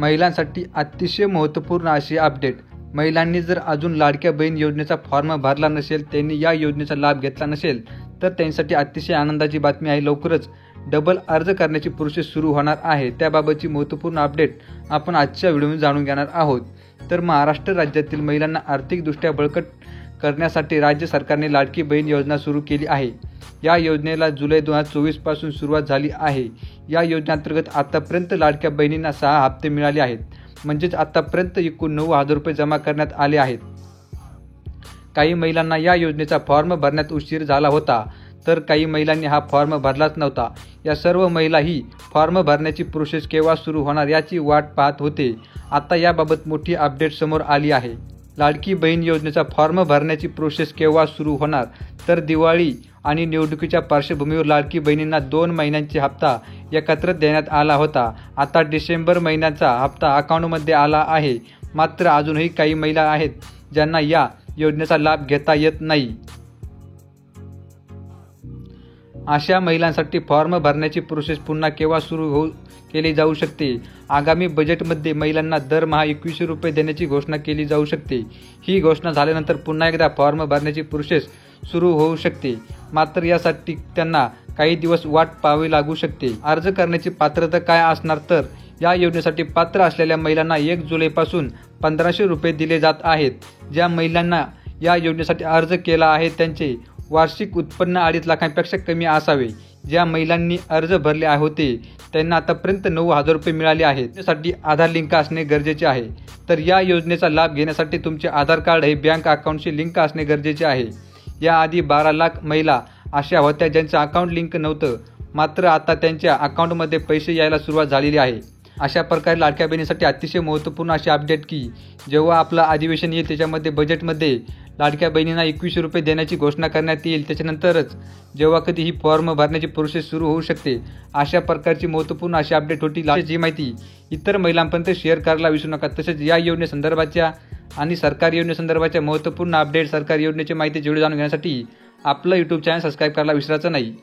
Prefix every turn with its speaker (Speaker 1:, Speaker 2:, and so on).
Speaker 1: महिलांसाठी अतिशय महत्त्वपूर्ण अशी अपडेट. महिलांनी जर अजून लाडक्या बहीण योजनेचा फॉर्म भरला नसेल, त्यांनी या योजनेचा लाभ घेतला नसेल, तर त्यांच्यासाठी अतिशय आनंदाची बातमी आहे. लवकरच डबल अर्ज करण्याची प्रोसेस सुरू होणार आहे. त्याबाबतची महत्त्वपूर्ण अपडेट आपण आजच्या व्हिडिओमध्ये जाणून घेणार आहोत. तर महाराष्ट्र राज्यातील महिलांना आर्थिकदृष्ट्या बळकट करण्यासाठी राज्य सरकारने लाडकी बहीण योजना सुरू केली आहे. या योजनेला जुलै 2024 पासून सुरुवात झाली आहे. या योजनेअंतर्गत आतापर्यंत लाडक्या बहिणींना 6 हप्ते मिळाले आहेत. म्हणजेच आतापर्यंत एकूण 9,000 रुपये जमा करण्यात आले आहेत. काही महिलांना या योजनेचा फॉर्म भरण्यात उशीर झाला होता, तर काही महिलांनी हा फॉर्म भरलाच नव्हता. या सर्व महिला ही फॉर्म भरण्याची प्रोसेस केव्हा सुरू होणार याची वाट पाहत होते. आता याबाबत मोठी अपडेट समोर आली आहे. लाडकी बहीण योजनेचा फॉर्म भरण्याची प्रोसेस केव्हा सुरू होणार, तर दिवाळी आणि निवडणुकीच्या पार्श्वभूमीवर लाडकी बहिणींना 2 महिन्यांचे हप्ता एकत्र देण्यात आला होता. आता डिसेंबर महिन्याचा हप्ता अकाउंटमध्ये आला आहे. मात्र अजूनही काही महिला आहेत ज्यांना या योजनेचा लाभ घेता येत नाही. अशा महिलांसाठी फॉर्म भरण्याची प्रोसेस पुन्हा केव्हा सुरू केली जाऊ शकते. आगामी बजेटमध्ये महिलांना दरमहा 2100 रुपये देण्याची घोषणा केली जाऊ शकते. ही घोषणा झाल्यानंतर पुन्हा एकदा फॉर्म भरण्याची प्रोसेस सुरू होऊ शकते. मात्र यासाठी त्यांना काही दिवस वाट पाहावी लागू शकते. अर्ज करण्याची पात्रता काय असणार, तर या योजनेसाठी पात्र असलेल्या महिलांना 1 जुलैपासून 1500 रुपये दिले जात आहेत. ज्या महिलांना या योजनेसाठी अर्ज केला आहे त्यांचे वार्षिक उत्पन्न 2.5 लाखांपेक्षा कमी असावे. ज्या महिलांनी अर्ज भरले होते त्यांना आतापर्यंत 9,000 रुपये मिळाले आहेत. त्यासाठी आधार लिंक असणे गरजेचे आहे. तर या योजनेचा लाभ घेण्यासाठी तुमचे आधार कार्ड हे बँक अकाउंटशी लिंक असणे गरजेचे आहे. याआधी 12 लाख महिला अशा होत्या ज्यांचं अकाउंट लिंक नव्हतं, मात्र आता त्यांच्या अकाउंटमध्ये पैसे यायला सुरुवात झालेली आहे. अशा प्रकारे लाडक्या बहिणीसाठी अतिशय महत्त्वपूर्ण अशी अपडेट की जेव्हा आपलं अधिवेशन येईल त्याच्यामध्ये बजेटमध्ये लाडक्या बहिणींना 2100 रुपये देण्याची घोषणा करण्यात येईल. त्याच्यानंतरच जेव्हा कधी ही फॉर्म भरण्याची प्रोसेस सुरू होऊ शकते. अशा प्रकारची महत्त्वपूर्ण अशी अपडेट होती. ही माहिती इतर महिलांपर्यंत शेअर करायला विसरू नका. तसेच या योजनेसंदर्भाच्या आणि सरकारी योजनेसंदर्भाच्या महत्त्वपूर्ण अपडेट, सरकारी योजनेची माहिती व्हिडिओ जाणून घेण्यासाठी आपलं YouTube चॅनल सबस्क्राईब करायला विसरायचं नाही.